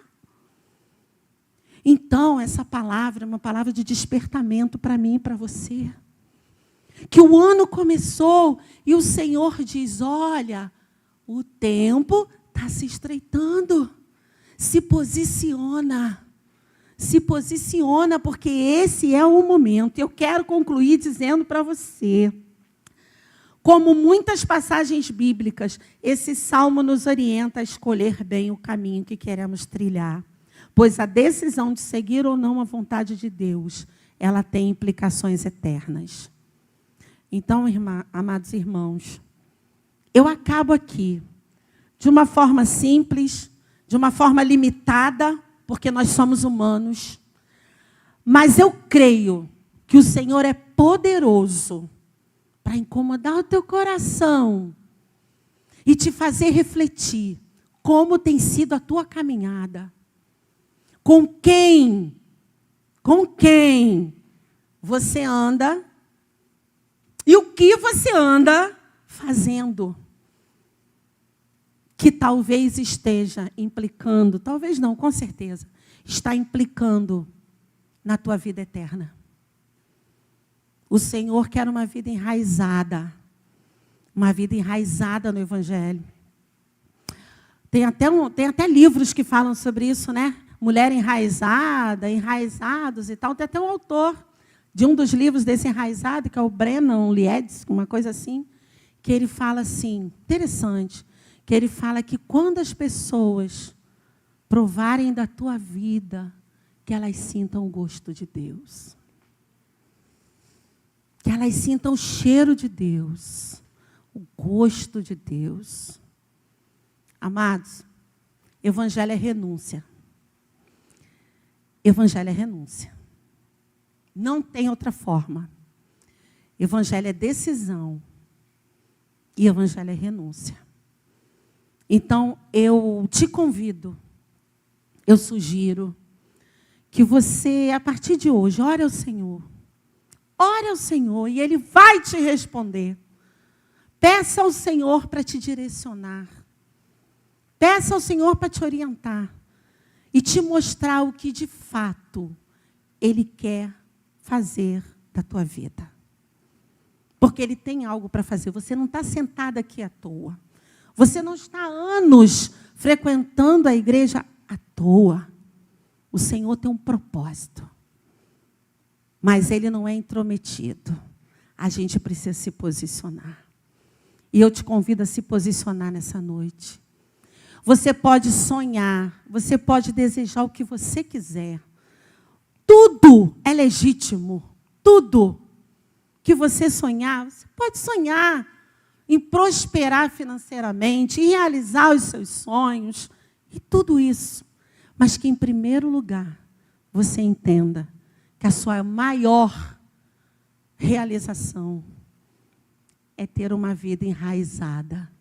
Então, essa palavra é uma palavra de despertamento para mim e para você. Que o ano começou e o Senhor diz, olha, o tempo está se estreitando. Se posiciona. Se posiciona, porque esse é o momento. Eu quero concluir dizendo para você, como muitas passagens bíblicas, esse salmo nos orienta a escolher bem o caminho que queremos trilhar. Pois a decisão de seguir ou não a vontade de Deus, ela tem implicações eternas. Então, amados irmãos, eu acabo aqui, de uma forma simples, de uma forma limitada, porque nós somos humanos. Mas eu creio que o Senhor é poderoso para incomodar o teu coração e te fazer refletir como tem sido a tua caminhada. Com quem você anda e o que você anda fazendo. Que talvez esteja implicando, talvez não, com certeza, está implicando na tua vida eterna. O Senhor quer uma vida enraizada no Evangelho. Tem até livros que falam sobre isso, né? Mulher enraizada, enraizados e tal. Tem até um autor de um dos livros desse enraizado, que é o Brennan Lieds, uma coisa assim, que ele fala assim, interessante, que ele fala que quando as pessoas provarem da tua vida, que elas sintam o gosto de Deus. Que elas sintam o cheiro de Deus, o gosto de Deus. Amados, evangelho é renúncia. Evangelho é renúncia. Não tem outra forma. Evangelho é decisão. E evangelho é renúncia. Então, eu te convido, eu sugiro, que você, a partir de hoje, ore ao Senhor. Ore ao Senhor e Ele vai te responder. Peça ao Senhor para te direcionar. Peça ao Senhor para te orientar. E te mostrar o que de fato Ele quer fazer da tua vida. Porque Ele tem algo para fazer. Você não está sentada aqui à toa. Você não está há anos frequentando a igreja à toa. O Senhor tem um propósito. Mas Ele não é intrometido. A gente precisa se posicionar. E eu te convido a se posicionar nessa noite. Você pode sonhar, você pode desejar o que você quiser. Tudo é legítimo. Tudo que você sonhar, você pode sonhar em prosperar financeiramente, em realizar os seus sonhos, e tudo isso. Mas que, em primeiro lugar, você entenda que a sua maior realização é ter uma vida enraizada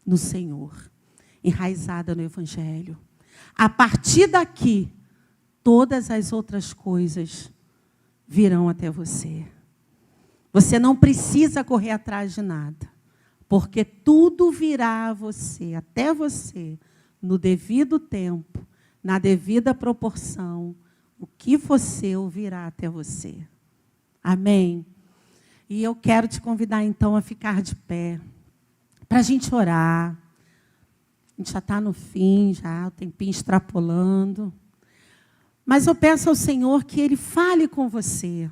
no Senhor, enraizada no Evangelho. A partir daqui, todas as outras coisas virão até você. Você não precisa correr atrás de nada, porque tudo virá a você, até você, no devido tempo, na devida proporção, o que você ouvirá até você. Amém? E eu quero te convidar, então, a ficar de pé, para a gente orar. A gente já está no fim, já, o tempinho extrapolando. Mas eu peço ao Senhor que Ele fale com você.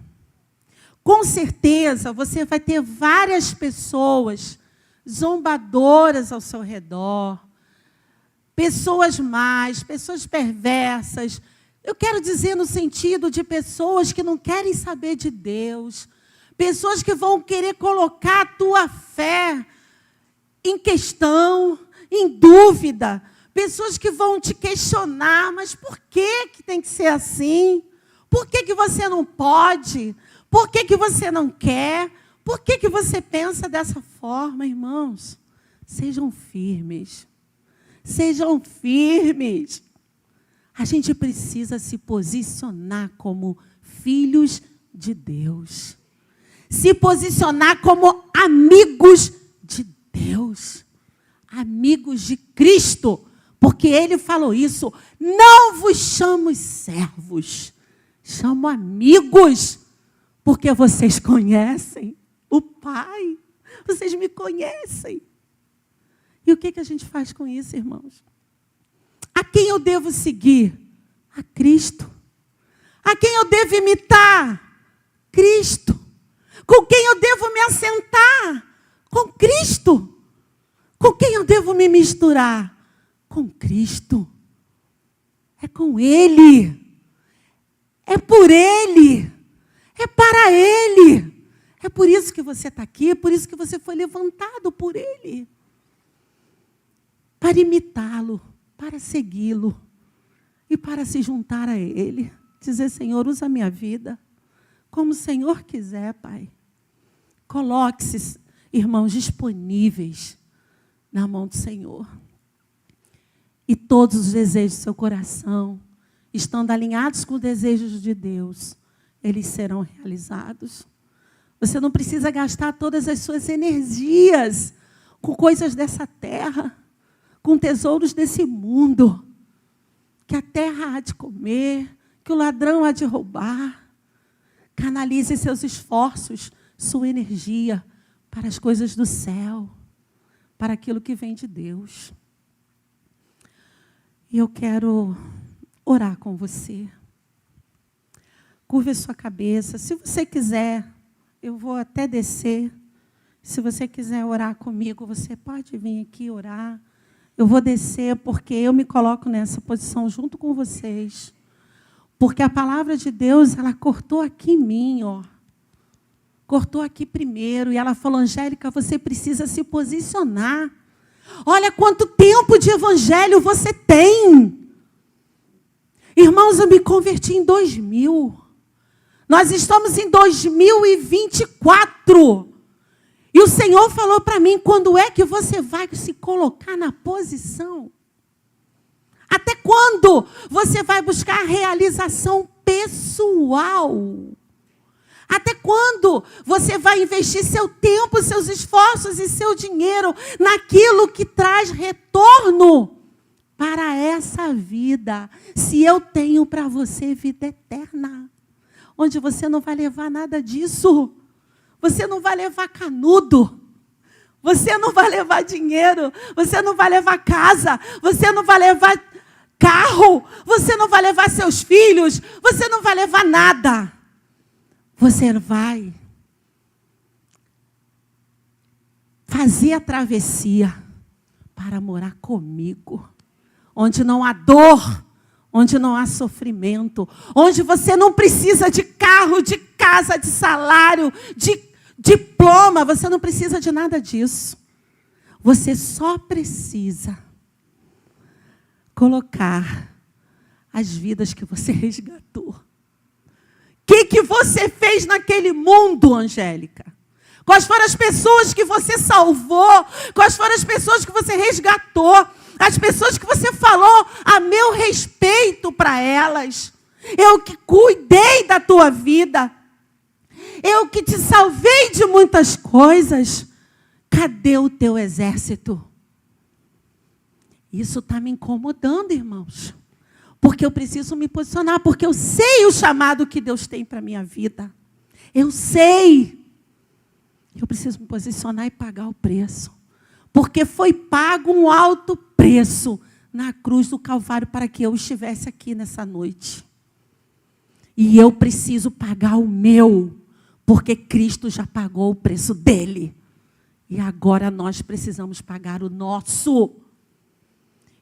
Com certeza, você vai ter várias pessoas zombadoras ao seu redor, pessoas más, pessoas perversas. Eu quero dizer no sentido de pessoas que não querem saber de Deus, pessoas que vão querer colocar a tua fé em questão, em dúvida, pessoas que vão te questionar, mas por que tem que ser assim? Por que você não pode? Por que você não quer? Por que você pensa dessa forma, irmãos? Sejam firmes. Sejam firmes. A gente precisa se posicionar como filhos de Deus. Se posicionar como amigos de Deus. Amigos de Cristo. Porque Ele falou isso. Não vos chamo servos. Chamo amigos. Porque vocês conhecem o Pai. Vocês me conhecem. E o que a gente faz com isso, irmãos? A quem eu devo seguir? A Cristo. A quem eu devo imitar? Cristo. Com quem eu devo me assentar? Com Cristo. Com quem eu devo me misturar? Com Cristo. É com Ele. É por Ele. É para Ele. É por isso que você está aqui, é por isso que você foi levantado por Ele. Para imitá-lo, para segui-lo e para se juntar a Ele. Dizer, Senhor, usa a minha vida como o Senhor quiser, Pai. Coloque-se, irmãos, disponíveis na mão do Senhor. E todos os desejos do seu coração, estando alinhados com os desejos de Deus, eles serão realizados. Você não precisa gastar todas as suas energias com coisas dessa terra, com tesouros desse mundo, que a terra há de comer, que o ladrão há de roubar. Canalize seus esforços, sua energia para as coisas do céu, para aquilo que vem de Deus. E eu quero orar com você. Curve a sua cabeça. Se você quiser, eu vou até descer. Se você quiser orar comigo, você pode vir aqui orar. Eu vou descer porque eu me coloco nessa posição junto com vocês. Porque a palavra de Deus, ela cortou aqui em mim, ó. Cortou aqui primeiro. E ela falou, Angélica, você precisa se posicionar. Olha quanto tempo de evangelho você tem. Irmãos, eu me converti em 2000. Nós estamos em 2024. E o Senhor falou para mim, quando é que você vai se colocar na posição? Até quando você vai buscar realização pessoal? Até quando você vai investir seu tempo, seus esforços e seu dinheiro naquilo que traz retorno para essa vida? Se eu tenho para você vida eterna, onde você não vai levar nada disso. Você não vai levar canudo. Você não vai levar dinheiro. Você não vai levar casa. Você não vai levar carro. Você não vai levar seus filhos. Você não vai levar nada. Você vai fazer a travessia para morar comigo. Onde não há dor. Onde não há sofrimento. Onde você não precisa de carro, de casa, de salário, de diploma. Você não precisa de nada disso. Você só precisa colocar as vidas que você resgatou. O que você fez naquele mundo, Angélica? Quais foram as pessoas que você salvou? Quais foram as pessoas que você resgatou? As pessoas que você falou a meu respeito para elas. Eu que cuidei da tua vida. Eu que te salvei de muitas coisas. Cadê o teu exército? Isso está me incomodando, irmãos. Porque eu preciso me posicionar. Porque eu sei o chamado que Deus tem para a minha vida. Eu sei. Eu preciso me posicionar e pagar o preço. Porque foi pago um alto preço na cruz do Calvário para que eu estivesse aqui nessa noite. E eu preciso pagar o meu, porque Cristo já pagou o preço dele. E agora nós precisamos pagar o nosso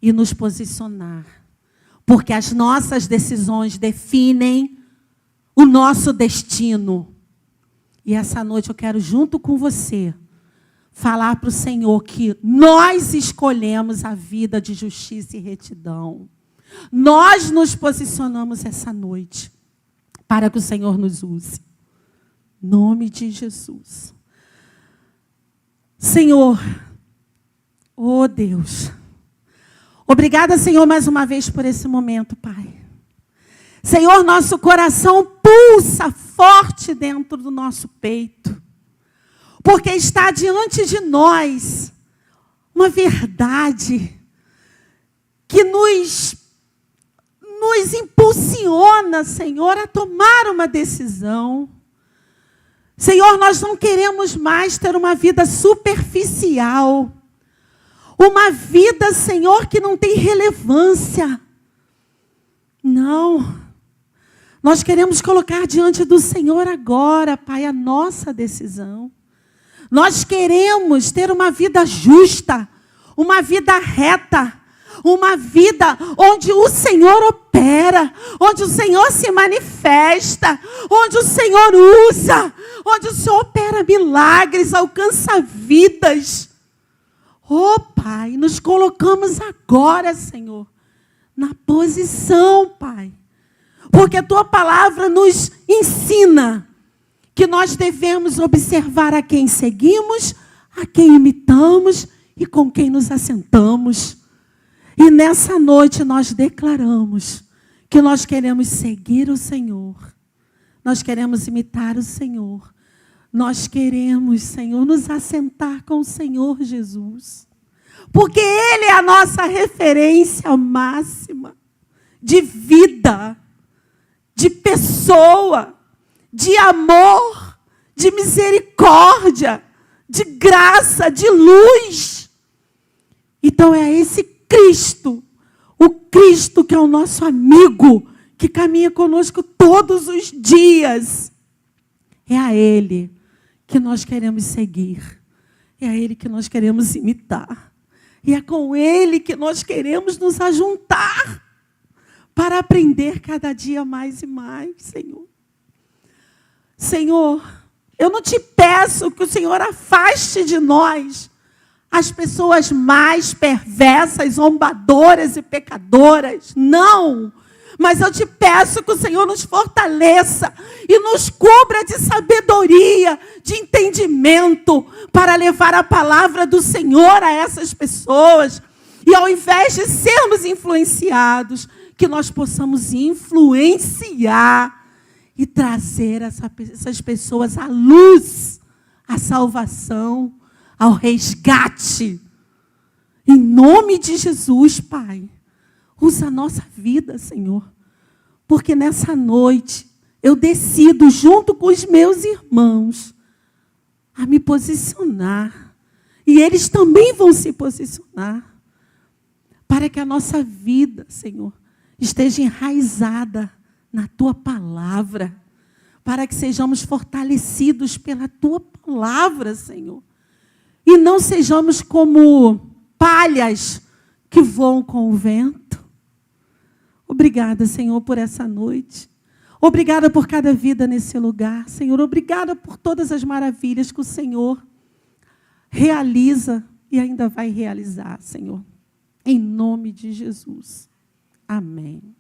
e nos posicionar. Porque as nossas decisões definem o nosso destino. E essa noite eu quero, junto com você, falar para o Senhor que nós escolhemos a vida de justiça e retidão. Nós nos posicionamos essa noite para que o Senhor nos use. Em nome de Jesus. Senhor, oh Deus, obrigada, Senhor, mais uma vez por esse momento, Pai. Senhor, nosso coração pulsa forte dentro do nosso peito. Porque está diante de nós uma verdade que nos impulsiona, Senhor, a tomar uma decisão. Senhor, nós não queremos mais ter uma vida superficial. Uma vida, Senhor, que não tem relevância. Não. Nós queremos colocar diante do Senhor agora, Pai, a nossa decisão. Nós queremos ter uma vida justa, uma vida reta, uma vida onde o Senhor opera, onde o Senhor se manifesta, onde o Senhor usa, onde o Senhor opera milagres, alcança vidas. Oh, Pai, nos colocamos agora, Senhor, na posição, Pai, porque a Tua palavra nos ensina que nós devemos observar a quem seguimos, a quem imitamos e com quem nos assentamos. E nessa noite nós declaramos que nós queremos seguir o Senhor. Nós queremos imitar o Senhor. Nós queremos, Senhor, nos assentar com o Senhor Jesus. Porque Ele é a nossa referência máxima de vida, de pessoa, de amor, de misericórdia, de graça, de luz. Então é esse Cristo, o Cristo que é o nosso amigo, que caminha conosco todos os dias. É a Ele que nós queremos seguir. É a Ele que nós queremos imitar. E é com Ele que nós queremos nos ajuntar para aprender cada dia mais e mais, Senhor. Senhor, eu não te peço que o Senhor afaste de nós as pessoas mais perversas, zombadoras e pecadoras. Não! Mas eu te peço que o Senhor nos fortaleça e nos cubra de sabedoria, de entendimento, para levar a palavra do Senhor a essas pessoas. E ao invés de sermos influenciados, que nós possamos influenciar e trazer essas pessoas à luz, à salvação, ao resgate. Em nome de Jesus, Pai, usa a nossa vida, Senhor. Porque nessa noite eu decido, junto com os meus irmãos, a me posicionar. E eles também vão se posicionar. Para que a nossa vida, Senhor, esteja enraizada na Tua palavra. Para que sejamos fortalecidos pela Tua palavra, Senhor. E não sejamos como palhas que voam com o vento. Obrigada, Senhor, por essa noite. Obrigada por cada vida nesse lugar, Senhor. Obrigada por todas as maravilhas que o Senhor realiza e ainda vai realizar, Senhor. Em nome de Jesus. Amém.